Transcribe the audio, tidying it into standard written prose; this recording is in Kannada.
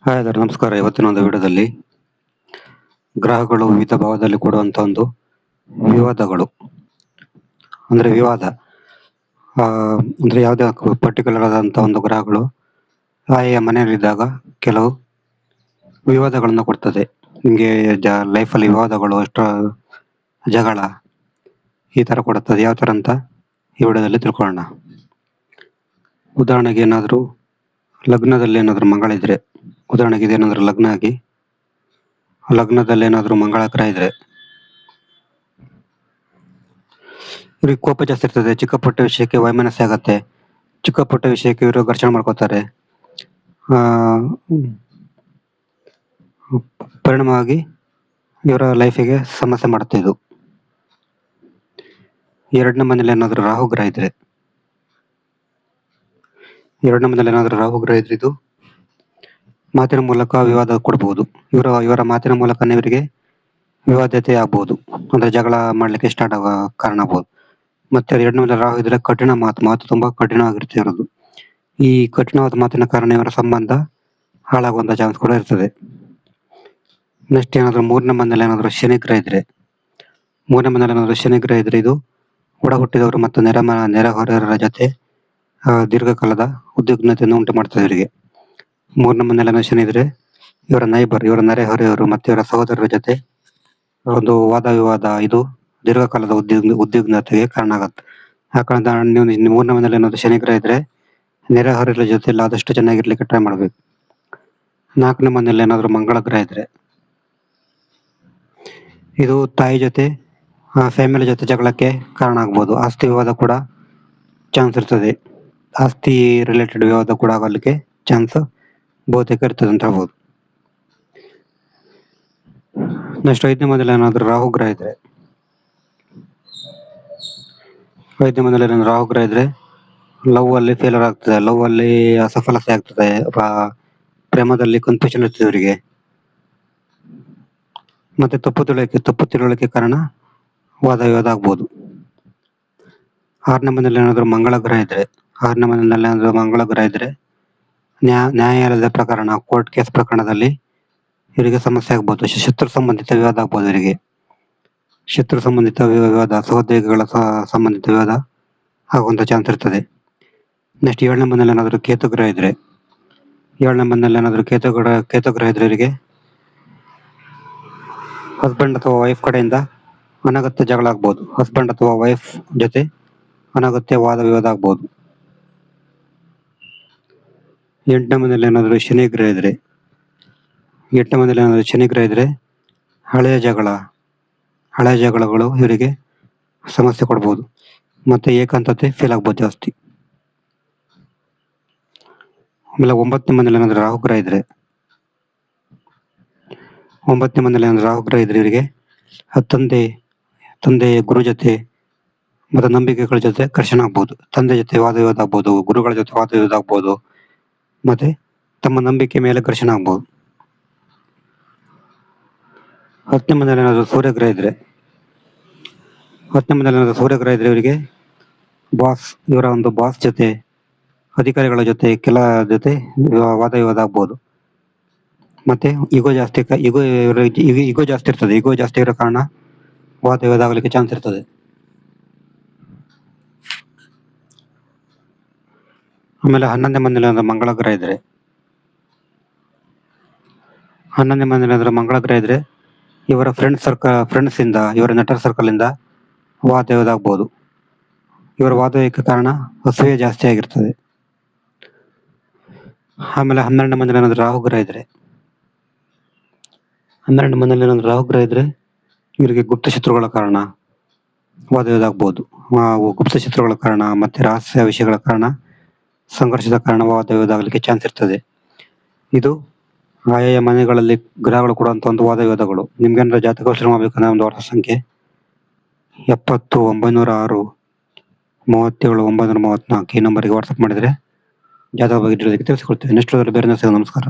ಹಾಯ್ ಅದರ ನಮಸ್ಕಾರ. ಇವತ್ತಿನ ಒಂದು ವಿಡಿಯೋದಲ್ಲಿ ಗ್ರಹಗಳು ವಿವಿಧ ಭಾವದಲ್ಲಿ ಕೊಡುವಂತ ಒಂದು ವಿವಾದಗಳು ಅಂದ್ರೆ ವಿವಾದ ಅಂದ್ರೆ ಯಾವುದೇ ಪರ್ಟಿಕ್ಯುಲರ್ ಆದಂತ ಒಂದು ಗ್ರಹಗಳು ಆಯಾ ಮನೆಯಲ್ಲಿದ್ದಾಗ ಕೆಲವು ವಿವಾದಗಳನ್ನು ಕೊಡ್ತದೆ. ನಿಮಗೆ ಲೈಫಲ್ಲಿ ವಿವಾದಗಳು ಎಷ್ಟು ಜಗಳ ಈ ತರ ಕೊಡುತ್ತದೆ. ಯಾವ ತರ ಅಂತ ಈ ವಿಡಿಯೋದಲ್ಲಿ ತಿಳ್ಕೊಳ್ಳೋಣ. ಉದಾಹರಣೆಗೆ ಏನಾದರೂ ಲಗ್ನದಲ್ಲಿ ಏನಾದರೂ ಮಂಗಳಿದ್ರೆ, ಉದಾಹರಣೆಗೆ ಇದೇನಾದ್ರೂ ಲಗ್ನ ಆಗಿ ಲಗ್ನದಲ್ಲಿ ಏನಾದ್ರೂ ಮಂಗಳ ಗ್ರಹ ಇದ್ರೆ ಇವ್ರಿಗೆ ಕೋಪ ಜಾಸ್ತಿ ಇರ್ತದೆ. ಚಿಕ್ಕ ಪುಟ್ಟ ವಿಷಯಕ್ಕೆ ವೈಮನಸ್ಸೆ ಆಗತ್ತೆ. ಚಿಕ್ಕ ಪುಟ್ಟ ವಿಷಯಕ್ಕೆ ಇವರು ಘರ್ಷಣೆ ಮಾಡ್ಕೋತಾರೆ. ಪರಿಣಾಮವಾಗಿ ಇವರ ಲೈಫಿಗೆ ಸಮಸ್ಯೆ ಮಾಡುತ್ತೆ. ಇದು ಎರಡನೇ ಮನೇಲಿ ಏನಾದ್ರೂ ರಾಹು ಗ್ರಹ ಇದ್ರೆ ಇದು ಮಾತಿನ ಮೂಲಕ ವಿವಾದ ಕೊಡಬಹುದು. ಇವರ ಮಾತಿನ ಮೂಲಕನೇ ಇವರಿಗೆ ವಿವಾದತೆ ಆಗ್ಬಹುದು, ಅಂದ್ರೆ ಜಗಳ ಮಾಡ್ಲಿಕ್ಕೆ ಸ್ಟಾರ್ಟ್ ಆಗೋ ಕಾರಣ ಆಗ್ಬಹುದು. ಮತ್ತೆ ಎರಡನೇ ಮೇಲೆ ರಾಹು ಇದ್ರೆ ಕಠಿಣ ಮಾತು ತುಂಬಾ ಕಠಿಣವಾಗಿರುತ್ತೆ ಇರೋದು. ಈ ಕಠಿಣವಾದ ಮಾತಿನ ಕಾರಣ ಇವರ ಸಂಬಂಧ ಹಾಳಾಗುವಂತ ಚಾನ್ಸ್ ಕೂಡ ಇರ್ತದೆ. ನೆಕ್ಸ್ಟ್ ಏನಾದ್ರು ಮೂರನೇ ಮನೇಲಿ ಏನಾದ್ರು ಶನಿ ಗ್ರಹ ಇದ್ರೆ ಇದು ಒಡ ಹುಟ್ಟಿದವರು ಮತ್ತು ನೆರೆಹೊರೆಯವರ ಜೊತೆ ದೀರ್ಘಕಾಲದ ಉದ್ವಿಗ್ನತೆಯನ್ನು ಉಂಟು ಮಾಡ್ತದೆ ಇವರಿಗೆ. ಮೂರನೇ ಮನೇಲಿ ಶನಿ ಇದ್ರೆ ಇವರ ನೆರೆಹೊರೆಯವರು ಮತ್ತು ಇವರ ಸಹೋದರರ ಜೊತೆ ಒಂದು ವಾದ ವಿವಾದ, ಇದು ದೀರ್ಘಕಾಲದ ಉದ್ವಿಗ್ನತೆಗೆ ಕಾರಣ ಆಗತ್ತೆ. ಆ ಕಾರಣ ನೀವು ಮೂರನೇ ಮನೇಲಿ ಏನಾದ್ರು ಶನಿ ಗ್ರಹ ಇದ್ರೆ ನೆರೆಹೊರೆಯವರ ಜೊತೆ ಆದಷ್ಟು ಚೆನ್ನಾಗಿರ್ಲಿಕ್ಕೆ ಟ್ರೈ ಮಾಡ್ಬೇಕು. ನಾಲ್ಕನೇ ಮನೇಲಿ ಏನಾದ್ರು ಮಂಗಳ ಗ್ರಹ ಇದ್ರೆ ಇದು ತಾಯಿ ಜೊತೆ ಫ್ಯಾಮಿಲಿ ಜೊತೆ ಜಗಳಕ್ಕೆ ಕಾರಣ ಆಗ್ಬೋದು. ಆಸ್ತಿ ವಿವಾದ ಕೂಡ ಚಾನ್ಸ್ ಇರ್ತದೆ. ಆಸ್ತಿ ರಿಲೇಟೆಡ್ ವಿವಾದ ಕೂಡ ಆಗಲಿಕ್ಕೆ ಚಾನ್ಸ್ ಬಹುತೇಕ ಇರ್ತದೆ ಅಂತ ಹೇಳ್ಬೋದು. ನೆಕ್ಸ್ಟ್ ಐದನೇ ಮನೇಲಿ ಏನಾದ್ರು ರಾಹು ಗ್ರಹ ಇದ್ರೆ ಲವ್ ಅಲ್ಲಿ ಫೇಲರ್ ಆಗ್ತದೆ. ಲವ್ ಅಲ್ಲಿ ಅಸಫಲತೆ ಆಗ್ತದೆ. ಪ್ರೇಮದಲ್ಲಿ ಕನ್ಫ್ಯೂಷನ್ ಇರ್ತದೆ ಇವರಿಗೆ. ಮತ್ತೆ ತಪ್ಪು ತಿಳುವಳಿಕೆ ಕಾರಣ ವಾದ ವಿವಾದ ಆಗ್ಬೋದು. ಆರನೇ ಮನೇಲಿ ಏನಾದ್ರು ಮಂಗಳ ಗ್ರಹ ಇದ್ರೆ ನ್ಯಾಯಾಲಯದ ಪ್ರಕರಣ, ಕೋರ್ಟ್ ಕೇಸ್ ಪ್ರಕರಣದಲ್ಲಿ ಇವರಿಗೆ ಸಮಸ್ಯೆ ಆಗ್ಬೋದು. ಶತ್ರು ಸಂಬಂಧಿತ ವಿವಾದ ಆಗ್ಬೋದು ಇವರಿಗೆ. ಶತ್ರು ಸಂಬಂಧಿತ ವಿವಾದ, ಸಹೋದ್ಯೋಗಿಗಳ ಸಂಬಂಧಿತ ವಿವಾದ ಆಗುವಂತ ಚಾನ್ಸ್ ಇರ್ತದೆ. ನೆಕ್ಸ್ಟ್ ಏಳನೇ ಮನೇಲಿ ಏನಾದ್ರು ಕೇತು ಗ್ರಹ ಇದ್ರೆ ಇವರಿಗೆ ಹಸ್ಬೆಂಡ್ ಅಥವಾ ವೈಫ್ ಕಡೆಯಿಂದ ಅನಗತ್ಯ ಜಗಳ ಆಗ್ಬೋದು. ಹಸ್ಬೆಂಡ್ ಅಥವಾ ವೈಫ್ ಜೊತೆ ಅನಗತ್ಯ ವಾದ ವಿವಾದ ಆಗ್ಬೋದು. ಎಂಟನೇ ಮನೇಲಿ ಏನಾದ್ರು ಶನಿ ಗ್ರಹ ಇದ್ರೆ ಹಳೆಯ ಜಗಳಗಳು ಇವರಿಗೆ ಸಮಸ್ಯೆ ಕೊಡ್ಬೋದು. ಮತ್ತೆ ಏಕಾಂತತೆ ಫೀಲ್ ಆಗ್ಬೋದು ಜಾಸ್ತಿ. ಆಮೇಲೆ ಒಂಬತ್ತನೇ ಮನೇಲಿ ಏನಾದ್ರು ರಾಹು ಗ್ರಹ ಇದ್ರೆ ಇವರಿಗೆ ತಂದೆ ಗುರು ಜೊತೆ ಮತ್ತೆ ನಂಬಿಕೆಗಳ ಜೊತೆ ಘರ್ಷಣೆ ಆಗ್ಬೋದು. ತಂದೆ ಜೊತೆ ವಾದ ವಿವಾದ ಆಗ್ಬೋದು, ಗುರುಗಳ ಜೊತೆ ವಾದ ವಿವಾದ ಆಗ್ಬೋದು, ಮತ್ತೆ ತಮ್ಮ ನಂಬಿಕೆ ಮೇಲೆ ಘರ್ಷಣೆ ಆಗ್ಬೋದು. ಹತ್ತನೇ ಮನೇಲಿ ಏನಾದ್ರು ಸೂರ್ಯ ಗ್ರಹ ಇದ್ರೆ ಇವರಿಗೆ ಇವರ ಒಂದು ಬಾಸ್ ಜೊತೆ, ಅಧಿಕಾರಿಗಳ ಜೊತೆ, ವಾದ ವಿವಾದ ಆಗ್ಬೋದು. ಮತ್ತೆ ಈಗೋ ಜಾಸ್ತಿ ಇರ್ತದೆ. ಈಗೋ ಜಾಸ್ತಿ ಇರೋ ಕಾರಣ ವಾದ ವಿವಾದ ಆಗಲಿಕ್ಕೆ ಚಾನ್ಸ್ ಇರ್ತದೆ. ಆಮೇಲೆ 11ನೇ ಮನೇಲಿ ಏನಾದ್ರು ಮಂಗಳ ಗ್ರಹ ಇದ್ರೆ ಇವರ ಫ್ರೆಂಡ್ಸ್ ಇಂದ, ಇವರ ನೆಂಟರ್ ಸರ್ಕಲ್ ಇಂದ ವಾದ ವಿವಾದ ಆಗ್ಬೋದು. ಇವರ ವಾದಕ್ಕೆ ಕಾರಣ ಅಸೂಯೆ ಜಾಸ್ತಿ ಆಗಿರ್ತದೆ. ಆಮೇಲೆ 12ನೇ ಮನೇಲಿ ಏನಾದ್ರು ರಾಹು ಗ್ರಹ ಇದ್ರೆ ಇವರಿಗೆ ಗುಪ್ತ ಶತ್ರುಗಳ ಕಾರಣ ವಾದ ವಿವಾದ ಆಗ್ಬೋದು. ಗುಪ್ತ ಶತ್ರುಗಳ ಕಾರಣ ಮತ್ತೆ ರಹಸ್ಯ ವಿಷಯಗಳ ಕಾರಣ, ಸಂಘರ್ಷದ ಕಾರಣ ವಾದ ವಿವಾದ ಆಗಲಿಕ್ಕೆ ಚಾನ್ಸ್ ಇರ್ತದೆ. ಇದು ಆಯಾ ಮನೆಗಳಲ್ಲಿ ಗ್ರಹಗಳು ಕೊಡುವಂತ ಒಂದು ವಾದ ವಿವಾದಗಳು. ನಿಮ್ಗೇನಾದ್ರು ಜಾತಕ ವಿಶ್ಲೇಷಣೆ ಮಾಡ್ಬೇಕಂದ್ರೆ ಒಂದು ವಾಟ್ಸ್ಆಪ್ ಸಂಖ್ಯೆ 70 906 37 934 ಈ ನಂಬರ್ಗೆ ವಾಟ್ಸ್ಆಪ್ ಮಾಡಿದ್ರೆ ಜಾತಕ ಬಗ್ಗೆ ತಿಳಿಸಿಕೊಡ್ತೇವೆ. ನೆಕ್ಸ್ಟ್ ಬೇರೆ ನಮಸ್ಕಾರ.